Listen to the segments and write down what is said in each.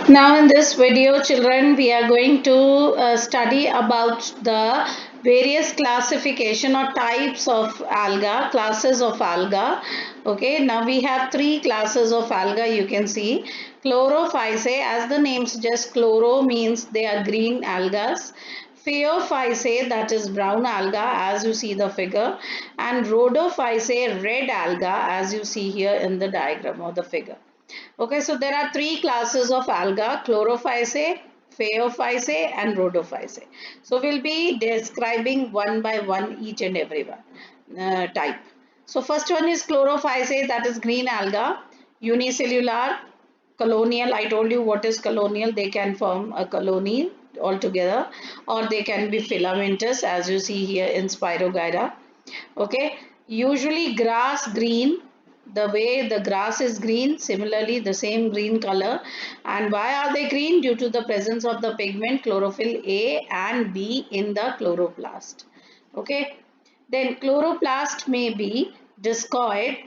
Now in this video children we are going to study about the various classification or types of alga, classes of alga. Okay, now we have three classes of alga. You can see chlorophyceae, as the name suggests, chloro means they are green algas. Phaeophyceae, that is brown alga, as you see the figure, and rhodophyceae, red alga, as you see here in the diagram or the figure. Okay, so there are three classes of alga: chlorophyceae, phaeophyceae and rhodophyceae. So we'll be describing one by one each and every one type. So first one is chlorophyceae, that is green alga, unicellular, colonial. I told you what is colonial. They can form a colony altogether, or they can be filamentous, as you see here in Spirogyra. Okay, usually grass green, the way the grass is green, similarly the same green color. And why are they green? Due to the presence of the pigment chlorophyll A and B in the chloroplast. Okay, then chloroplast may be discoid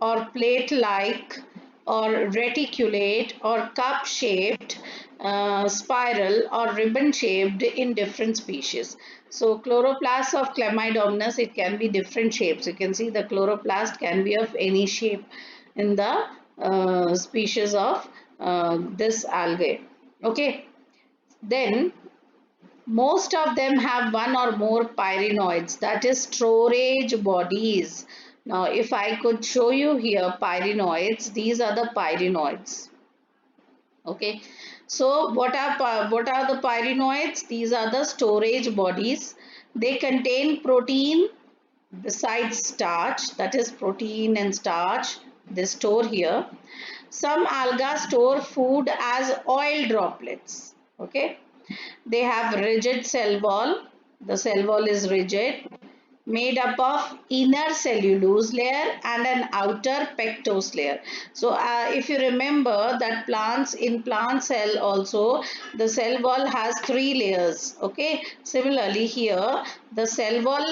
or plate like or reticulate or cup shaped, spiral or ribbon shaped in different species. So chloroplast of Chlamydomonas, it can be different shapes. You can see the chloroplast can be of any shape in the species of this algae. Okay, then most of them have one or more pyrenoids, that is storage bodies. Now, if I could show you here pyrenoids, these are the pyrenoids. Okay, so what are the pyrenoids? These are the storage bodies. They contain protein besides starch, that is protein and starch. They store here. Some algae store food as oil droplets. Okay, they have rigid cell wall. The cell wall is rigid, made up of inner cellulose layer and an outer pectose layer. So if you remember that plants, in plant cell also the cell wall has three layers. Okay, similarly here the cell wall,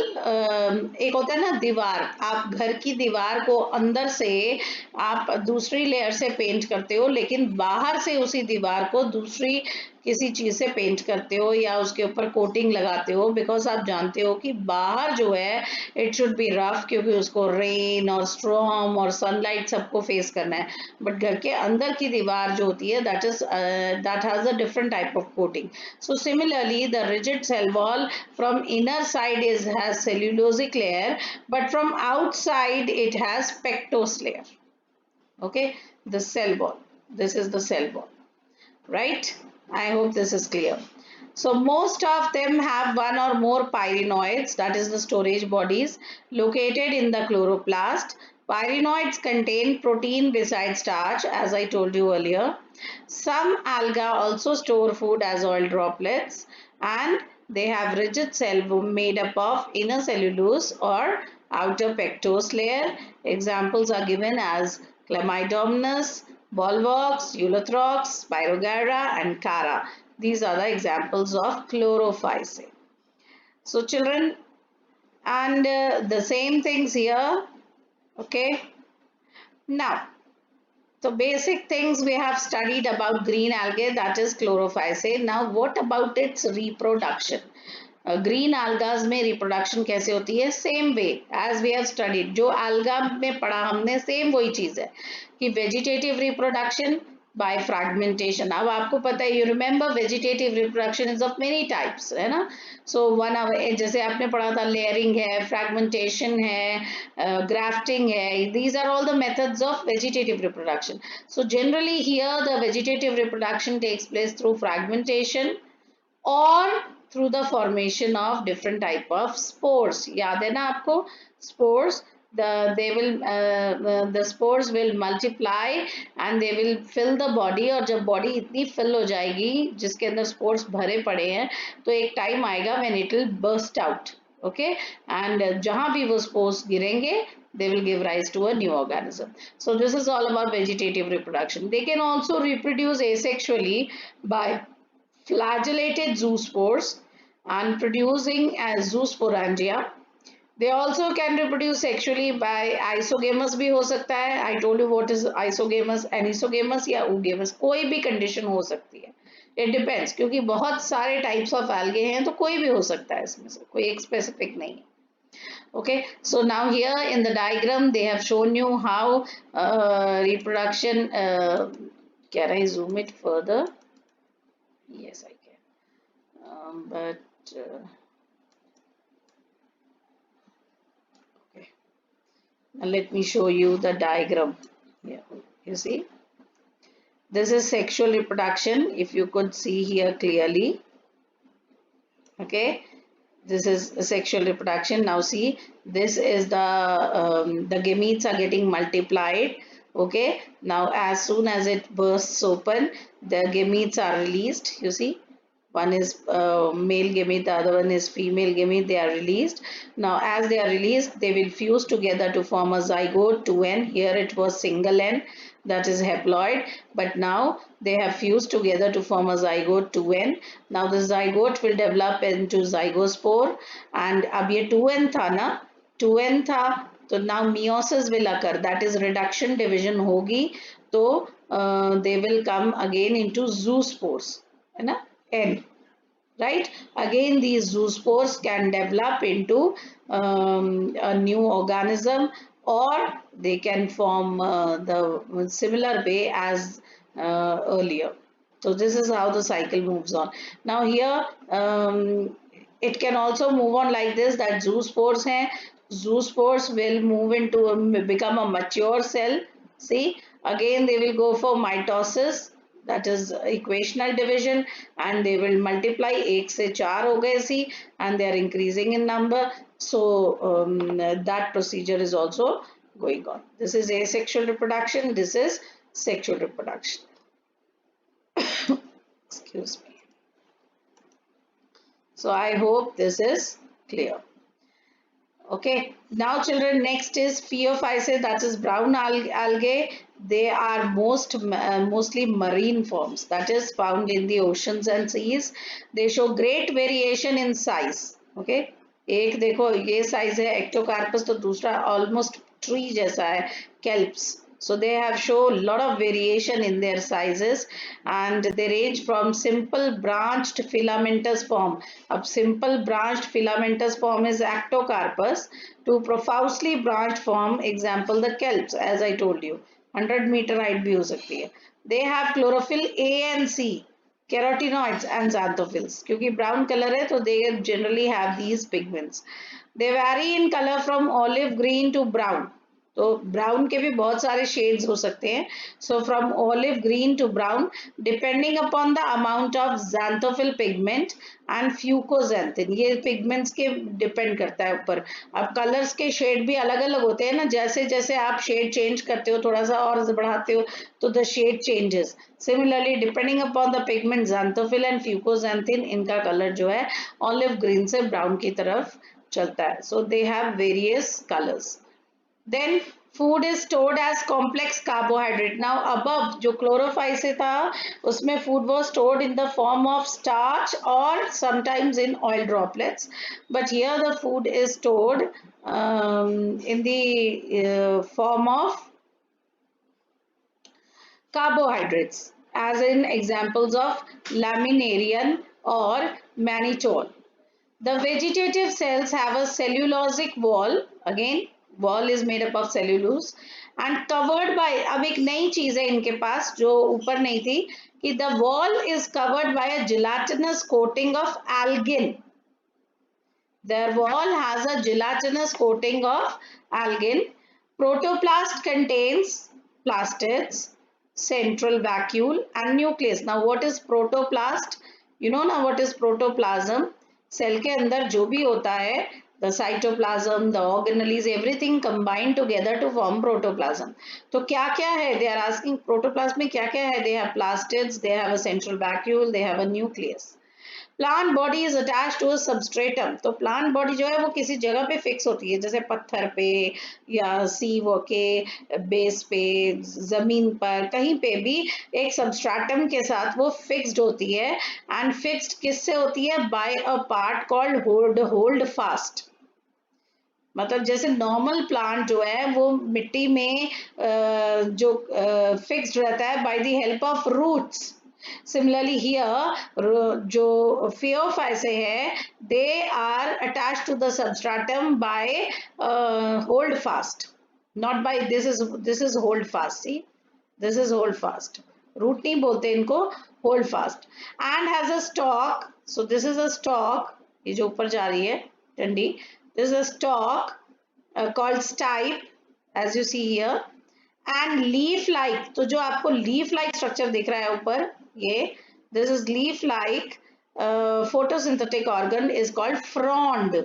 एक होता है ना दीवार, आप घर की दीवार को अंदर से आप दूसरी लेयर से पेंट करते हो, लेकिन बाहर से उसी दीवार को दूसरी किसी चीज से पेंट करते हो या उसके ऊपर कोटिंग लगाते हो, बिकॉज आप जानते हो कि बाहर जो है इट शुड बी रफ, क्योंकि उसको रेन और स्ट्रॉम और सनलाइट सबको फेस करना है. बट घर के अंदर की दीवार जो होती है that has a different type of coating. So similarly the rigid cell wall from inner side is has cellulosic layer, but from outside it has pectose layer. Okay, the cell wall, this is the cell wall, right? I hope this is clear. So most of them have one or more pyrenoids, that is the storage bodies, located in the chloroplast. Pyrenoids contain protein besides starch, as I told you earlier. Some algae also store food as oil droplets, and they have rigid cell made up of inner cellulose or outer pectose layer. Examples are given as Chlamydomonas, Volvox, Eulothorax, Spirogyra and Cara. These are the examples of chlorophyceae. So children, and the same things here. Okay. Now, so basic things we have studied about green algae, that is chlorophyceae. Now what about its reproduction? Green algas में reproduction कैसे होती है? Same way as we have studied, जो alga में पढ़ा हमने same वही चीज है कि वेजिटेटिव रिप्रोडक्शन बाय फ्रैगमेंटेशन. अब आपको पता है, you remember vegetative reproduction is of many types, है ना? सो वन जैसे आपने पढ़ा था, लेयरिंग है, फ्रैगमेंटेशन है, ग्राफ्टिंग है. These are all the methods of vegetative reproduction. So generally here the vegetative reproduction takes place through fragmentation or through the formation of different type of spores. याद है ना आपको? Spores, the spores will multiply and they will fill the body. और जब body इतनी fill हो जाएगी जिसके अंदर spores भरे पड़े हैं, तो एक time आएगा when it will burst out. Okay, and जहाँ भी वो spores गिरेंगे, they will give rise to a new organism. So this is all about vegetative reproduction. They can also reproduce asexually by flagellated zoospores and producing as zoosporangia. They also can reproduce sexually by isogamous भी हो सकता है. I told you what is isogamous, anisogamous या oogamous. कोई भी condition हो सकती है. It depends क्योंकि बहुत सारे types of algae हैं तो कोई भी हो सकता है इसमें से, कोई एक specific नहीं है. Okay, so now here in the diagram they have shown you how reproduction. Can I zoom it further? Yes, I can. But okay. Now let me show you the diagram. Yeah, you see, this is sexual reproduction. If you could see here clearly, okay, this is sexual reproduction. Now see, this is the gametes are getting multiplied. Okay, now as soon as it bursts open, the gametes are released. You see, one is male gamete, the other one is female gamete. They are released. Now as they are released, they will fuse together to form a zygote, 2n. Here it was single n, that is haploid, but now they have fused together to form a zygote, 2n. Now the zygote will develop into zygospore, and अब ये 2n था ना, 2n था, तो now meiosis will occur, that is reduction division होगी, तो they will come again into zoospores, है ना, n, right? Again these zoospores can develop into a new organism, or they can form the similar way as earlier. So this is how the cycle moves on. Now here it can also move on like this, that zoospores hain, zoospores will move into become a mature cell. See, again they will go for mitosis, that is equational division, and they will multiply, 1 से 4 हो गए सी, and they are increasing in number. So that procedure is also going on. This is asexual reproduction, this is sexual reproduction. Excuse me. So I hope this is clear. Okay, now children, next is Phaeophysae, that is brown algae. They are mostly marine forms, that is found in the oceans and seas. They show great variation in size. Okay, एक देखो ये size है ectocarpus, तो दूसरा almost tree जैसा है kelps. So they have shown a lot of variation in their sizes, and they range from simple branched filamentous form. A simple branched filamentous form is Ectocarpus, to profusely branched form, example the kelps, as I told you. 100-meter height भी हो सकती है. They have chlorophyll A and C, carotenoids and xanthophylls. क्योंकि brown color है तो they generally have these pigments. They vary in color from olive green to brown. तो brown के भी बहुत सारे शेड्स हो सकते हैं. So from olive green to brown, depending upon the amount of xanthophyll pigment and fucoxanthin. ये pigments के डिपेंड करता है ऊपर. अब कलर्स के शेड भी अलग अलग होते हैं ना, जैसे जैसे आप शेड चेंज करते हो, थोड़ा सा और बढ़ाते हो, तो the shade changes. Similarly depending upon the pigment xanthophyll and fucoxanthin, इनका कलर जो है ऑलिव ग्रीन से ब्राउन की तरफ चलता है. So they have various colours. Then food is stored as complex carbohydrate. Now above जो chlorophyce था उसमें food was stored in the form of starch or sometimes in oil droplets, but here the food is stored in the form of carbohydrates, as in examples of laminarian or mannitol. The vegetative cells have a cellulosic wall. Again, wall is made up of cellulose and covered by. अब एक नई चीज है इनके पास जो ऊपर नहीं थी, कि the wall is covered by a gelatinous coating of algin. Their wall has a gelatinous coating of algin. Protoplast contains plastids, central vacuole and nucleus. Now what is protoplast? You know now what is protoplasm? Cell के अंदर जो भी होता है, the cytoplasm, the organelles, everything combined together to form protoplasm. तो क्या क्या है? They are asking protoplasm में क्या क्या है? They have plastids, they have a central vacuole, they have a nucleus. Plant body is attach to a substratum. तो plant body जो है वो किसी जगह पे फिक्स होती है, जैसे पत्थर पे या सी वो के बेस पे, जमीन पर, कहीं पे भी एक सबस्ट्रेटम के साथ वो फिक्स्ड होती है. एंड फिक्स्ड किससे होती है? By a part called holdfast. मतलब जैसे नॉर्मल प्लांट जो है वो मिट्टी में जो फिक्स्ड रहता है by the help of roots. Similarly here, जो Phaeophyceae है, they are attached to the substratum by hold fast, not by this is hold fast. See, this is hold fast. Root नहीं बोलते इनको, hold fast, and has a stalk. So this is a stalk. ये जो ऊपर जा रही है डंडी. This is a stalk called stipe, as you see here. And leaf like, तो जो आपको leaf like structure दिख रहा है ऊपर, ये this is leaf like photosynthetic organ is called frond.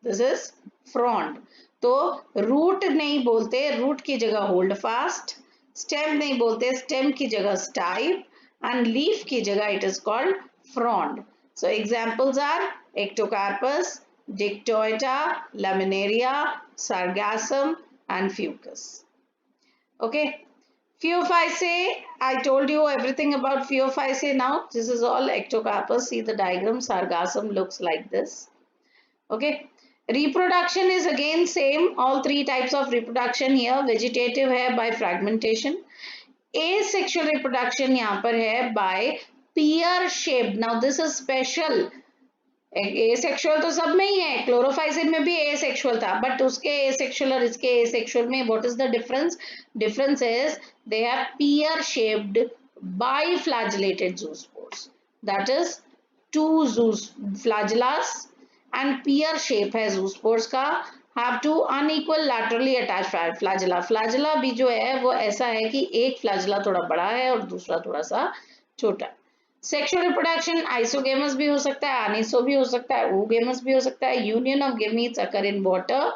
This is frond. तो root नहीं बोलते, root की जगह hold fast. Stem नहीं बोलते, stem की जगह stipe. And leaf की जगह it is called frond. So examples are Ectocarpus, Dictoeta, Laminaria, Sargassum, and Fucus. Okay. Phaeophyceae, I told you everything about Phaeophyceae now. This is all Ectocarpus. See the diagram, Sargassum looks like this. Okay. Reproduction is again same. All three types of reproduction here. Vegetative है by fragmentation. Asexual reproduction यहाँ पर है by pear shaped. Now this is special. Asexual तो सब में ही है, क्लोरोफाइसिन में भी एसेक्सुअल था, बट उसके एसेक्सुअल और इसके एसेक्सुअल में what is the difference? Difference is they have pear shaped biflagellated zoospores, that is two zoos flagellas and pear shape है जूस्पोर्स का, have two unequal laterally attached flagella. Flagella भी जो है वो ऐसा है कि एक फ्लैजिला थोड़ा बड़ा है और दूसरा थोड़ा सा छोटा. सेक्सुअल रिप्रोडक्शन आइसोगेमस भी हो सकता है, एनिसो भी हो सकता है, oogamous भी हो सकता है. Union of gametes occur in water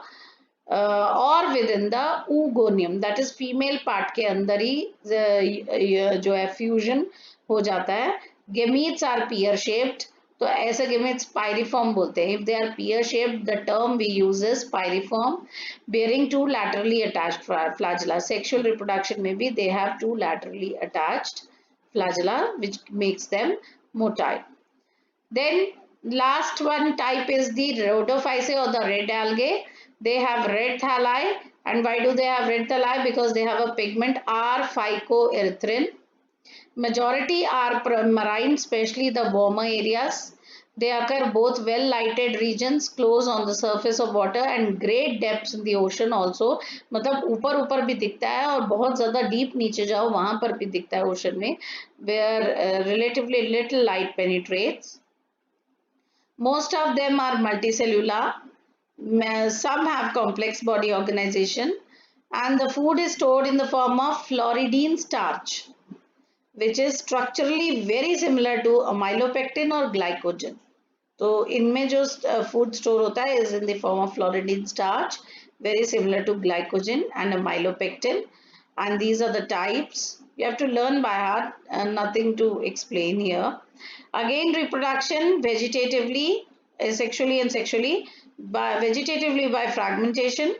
और within the oogoneum, that is female part के अंदर ही जो है फ्यूजन हो जाता है. गेमीट्स आर पीयर शेप्ड, तो ऐसे गेमीट्स पायरिफॉर्म बोलते हैं. If they are pear shaped the term we use is pyriform bearing two laterally attached flagella. Sexual reproduction में भी they have two laterally attached flagella which makes them motile. Then last one type is the Rhodophyceae or the red algae. They have red thalli, and why do they have red thalli? Because they have a pigment R-phycoerythrin. Majority are marine, especially the warmer areas. They occur both well-lighted regions close on the surface of water and great depths in the ocean also. मतलब ऊपर ऊपर भी दिखता है और बहुत ज़्यादा deep नीचे जाओ वहाँ पर भी दिखता है ocean में, where relatively little light penetrates. Most of them are multicellular. Some have complex body organization, and the food is stored in the form of floridine starch, which is structurally very similar to amylopectin or glycogen. तो इनमें जो food store होता है is in the form of floridine starch, very similar to glycogen and amylopectin, and these are the types. You have to learn by heart, nothing to explain here. Again, reproduction vegetatively, asexually and sexually. Vegetatively by fragmentation,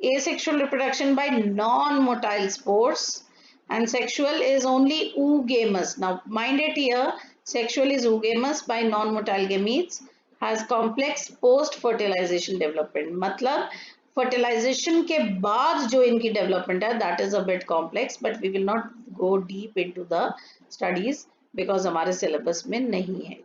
asexual reproduction by non-motile spores, and sexual is only oogamous. Now mind it here, sexual is oogamous by non-motile gametes, has complex post-fertilization development. मतलब fertilization के बाद जो इनकी development है, that is a bit complex, but we will not go deep into the studies because हमारे syllabus में नहीं है.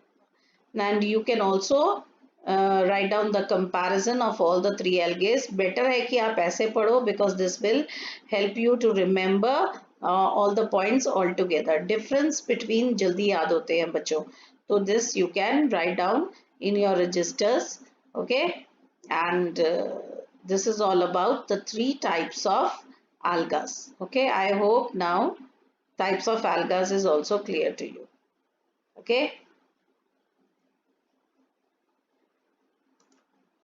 And you can also write down the comparison of all the three algae. Better है कि आप ऐसे पढ़ो because this will help you to remember all the points all together. Difference between जल्दी याद होते हैं बच्चों. So this you can write down in your registers. Okay, and this is all about the three types of algas. Okay, I hope now types of algas is also clear to you. Okay.